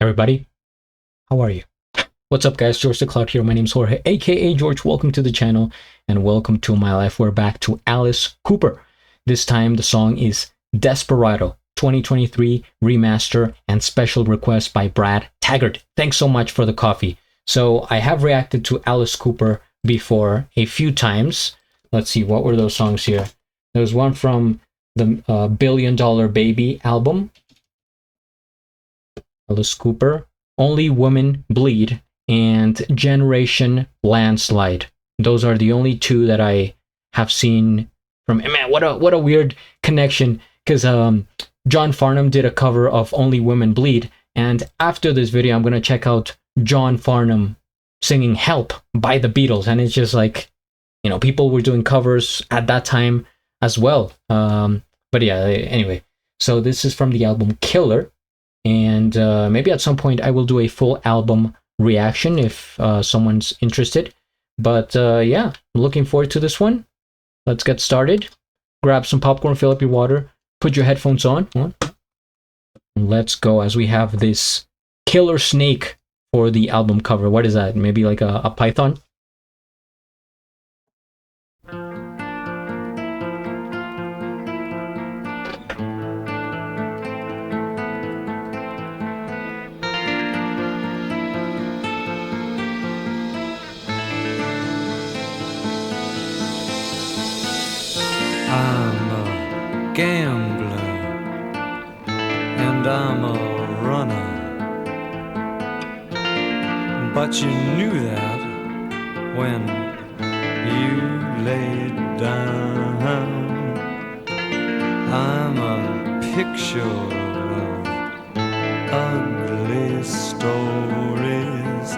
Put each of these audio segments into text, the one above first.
everybody. How are you? What's up, guys? GeorgeTheCloud here. My name's Jorge, aka George. Welcome to the channel and welcome to my life. We're back to Alice Cooper. This time the song is Desperado 2023 remaster and special request by Brad Taggart. Thanks so much for the coffee. So I have reacted to Alice Cooper before a few times. Let's see, what were those songs here? There was one from the $1 Billion Baby album. Alice Cooper, Only Women Bleed, and Generation Landslide. Those are the only two that I have seen from. Man, what a weird connection, because John Farnham did a cover of Only Women Bleed, and after this video I'm gonna check out John Farnham singing Help by the Beatles, and it's just like, you know, people were doing covers at that time as well. But yeah, anyway, so this is from the album Killer. And maybe at some point I will do a full album reaction if someone's interested. But yeah, I'm looking forward to this one. Let's get started. Grab some popcorn, fill up your water, put your headphones on. And let's go, as we have this killer snake for the album cover. What is that? Maybe like a python? I'm a gambler and I'm a runner, but you knew that when you laid down. I'm a picture of ugly stories.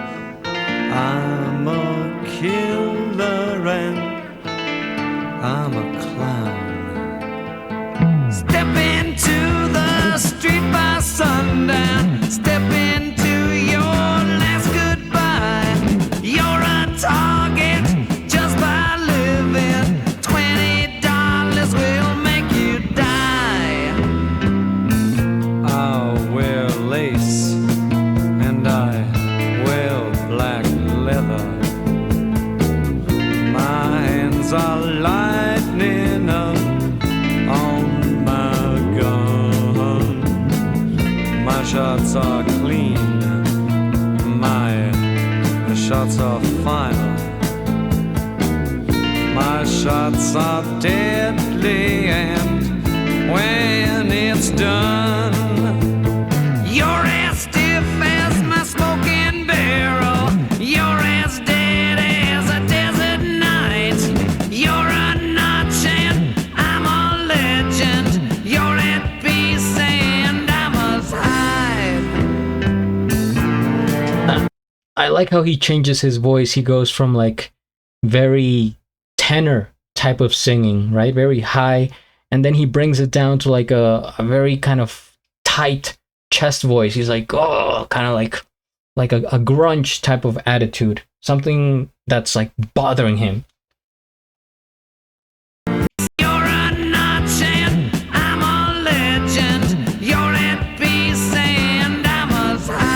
I'm a killer and I'm a clown. Step into the street by sundown. Step into your last goodbye. You're a target just by living. $20 will make you die. I'll wear lace and I wear black leather. My hands are lightning up on my gun. My shots are clean, my shots are final. My shots are deadly, and when it's done, you're as stiff as my smoking barrel. You're as dead as a desert night. You're a notch and I'm a legend. You're at peace and I must hide. I like how he changes his voice. He goes from like very tenor type of singing, right? Very high. And then he brings it down to like a very kind of tight chest voice. He's like, oh, kind of like a grunge type of attitude. Something that's like bothering him. You're a notch and I'm a legend. You're at peace and I must hide.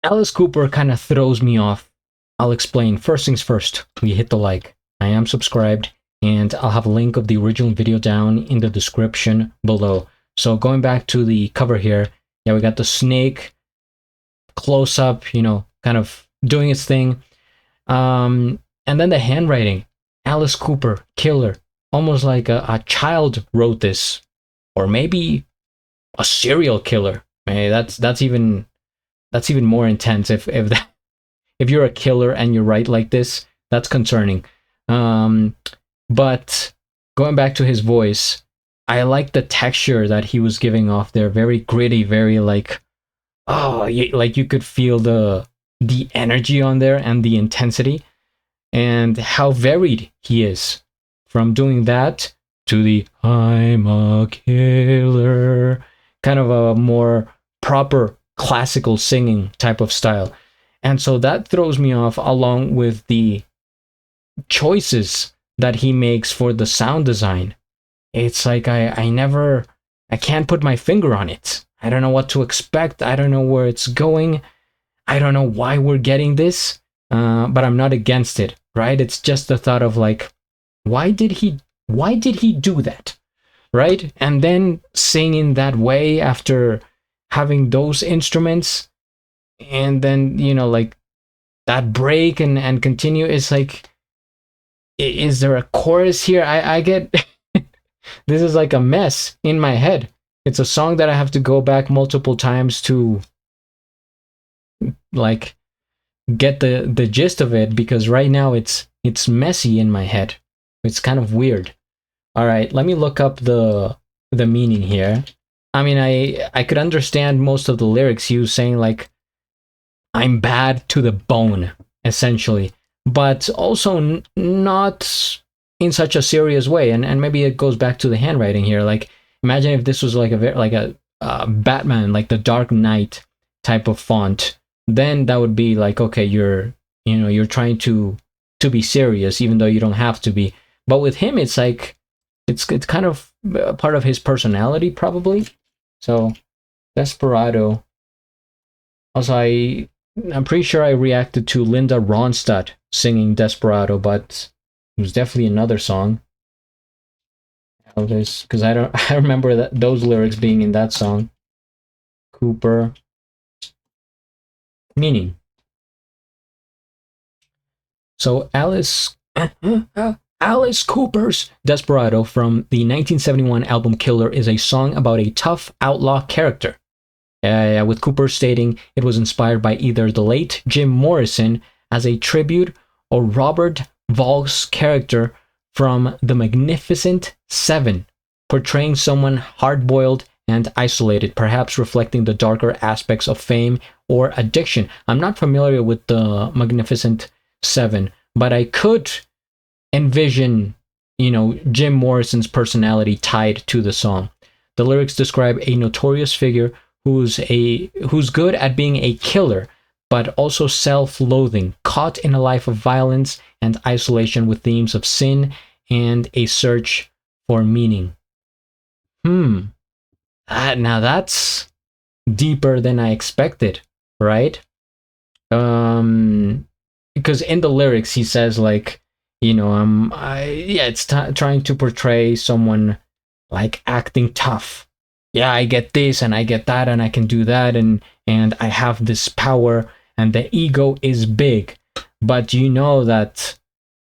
Alice Cooper kind of throws me off. I'll explain. First things first, we hit the like. I am subscribed, and I'll have a link of the original video down in the description below. So going back to the cover here, yeah, we got the snake close up, you know, kind of doing its thing. And then the handwriting, Alice Cooper, killer, almost like a child wrote this, or maybe a serial killer. Hey, that's even more intense. If you're a killer and you write like this, that's concerning. But going back to his voice, I like the texture that he was giving off there. Very gritty, very like, like you could feel the energy on there and the intensity, and how varied he is from doing that to the I'm a killer, kind of a more proper classical singing type of style. And so that throws me off, along with the choices that he makes for the sound design. It's like I can't put my finger on it. I don't know what to expect. I don't know where it's going. I don't know why we're getting this, but I'm not against it, right? It's just the thought of like, why did he do that, right? And then singing that way after having those instruments, and then, you know, like that break and continue. It's like, is there a chorus here? I get this is like a mess in my head. It's a song that I have to go back multiple times to like get the gist of it, because right now it's messy in my head. It's kind of weird. All right, let me look up the meaning here. I mean, I could understand most of the lyrics. He was saying like, I'm bad to the bone, essentially, but also not in such a serious way. And maybe it goes back to the handwriting here. Like, imagine if this was like a Batman, like the Dark Knight type of font. Then that would be like, okay, you're trying to be serious, even though you don't have to be. But with him, it's like it's kind of a part of his personality, probably. So, Desperado. Also, I'm pretty sure I reacted to Linda Ronstadt singing Desperado, but it was definitely another song. Because I remember those lyrics being in that song. Cooper. Meaning. So Alice Cooper's Desperado from the 1971 album Killer is a song about a tough outlaw character. With Cooper stating it was inspired by either the late Jim Morrison as a tribute or Robert Volk's character from The Magnificent Seven, portraying someone hard-boiled and isolated, perhaps reflecting the darker aspects of fame or addiction. I'm not familiar with The Magnificent Seven, but I could envision, Jim Morrison's personality tied to the song. The lyrics describe a notorious figure who's good at being a killer, but also self-loathing, caught in a life of violence and isolation with themes of sin and a search for meaning. Now that's deeper than I expected, right? Because in the lyrics he says like, it's trying to portray someone like acting tough. Yeah, I get this and I get that and I can do that and I have this power and the ego is big. But you know that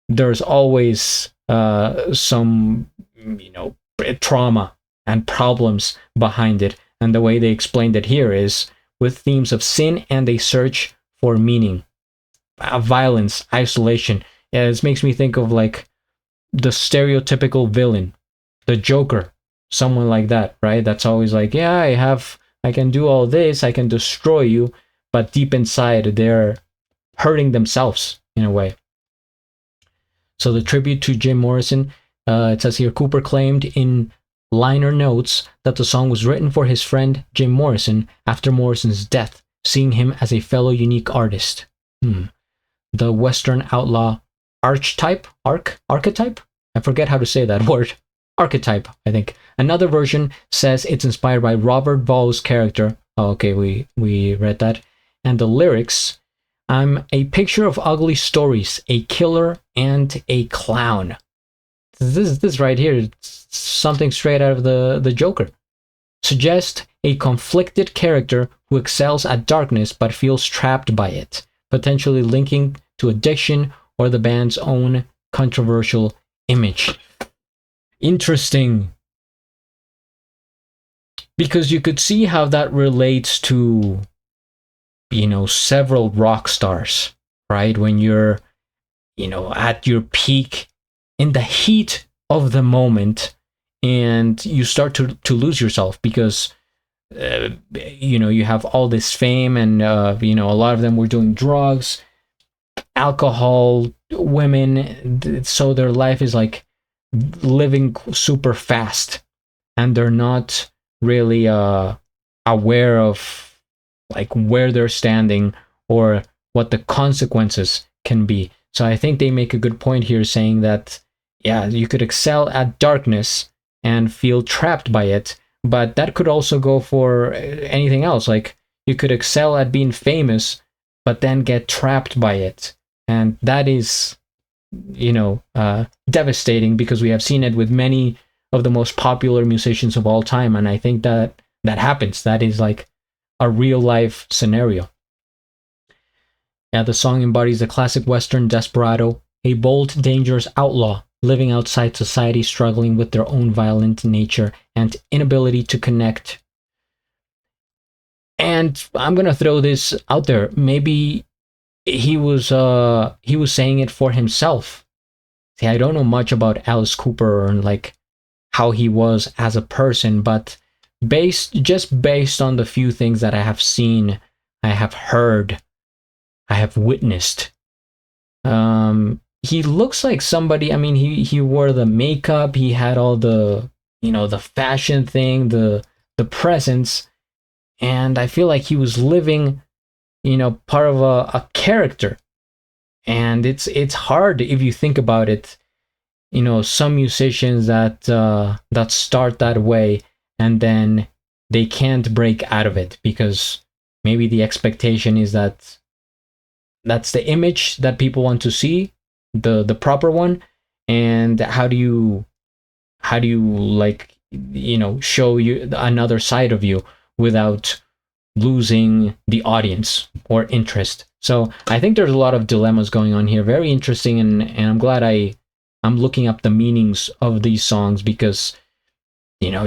there's always some, trauma and problems behind it. And the way they explained it here is with themes of sin and a search for meaning. Violence, isolation. Yeah, this makes me think of like the stereotypical villain, the Joker. Someone like that, right? That's always like, yeah, I can do all this, I can destroy you, but deep inside they're hurting themselves in a way. So the tribute to Jim Morrison, it says here, Cooper claimed in liner notes that the song was written for his friend Jim Morrison after Morrison's death, seeing him as a fellow unique artist. The Western outlaw archetype? I forget how to say that word. Archetype, I think. Another version says it's inspired by Robert Volk's character. Oh, okay, we read that. And the lyrics, I'm a picture of ugly stories, a killer and a clown. This right here, it's something straight out of the Joker. Suggest a conflicted character who excels at darkness but feels trapped by it, potentially linking to addiction or the band's own controversial image. Interesting. Because you could see how that relates to, several rock stars, right? When you're, at your peak, in the heat of the moment, and you start to lose yourself because, you have all this fame and, a lot of them were doing drugs, alcohol, women, so their life is like living super fast, and they're not really aware of like where they're standing or what the consequences can be. So I think they make a good point here saying that, yeah, you could excel at darkness and feel trapped by it, but that could also go for anything else. Like you could excel at being famous, but then get trapped by it. And that is, devastating, because we have seen it with many of the most popular musicians of all time. And I think that happens. That is like a real life scenario. Yeah, the song embodies the classic Western desperado, a bold, dangerous outlaw living outside society, struggling with their own violent nature and inability to connect. And I'm gonna throw this out there. Maybe he was saying it for himself. See, I don't know much about Alice Cooper and like how he was as a person, but based on the few things that I have seen, I have heard, I have witnessed, he looks like somebody. I mean, he wore the makeup, he had all the, the fashion thing, the presence, and I feel like he was living, part of a character. And it's hard if you think about it. Some musicians that start that way, and then they can't break out of it because maybe the expectation is that that's the image that people want to see, the proper one. And how do you like, show you another side of you without losing the audience or interest? So I think there's a lot of dilemmas going on here. Very interesting, and I'm glad I'm looking up the meanings of these songs, because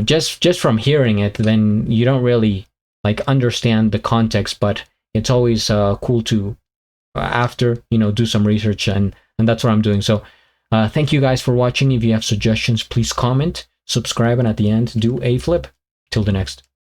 just from hearing it, then you don't really like understand the context. But it's always cool to after do some research, and that's what I'm doing. So thank you guys for watching. If you have suggestions, please comment, subscribe, and at the end do a flip. Till the next.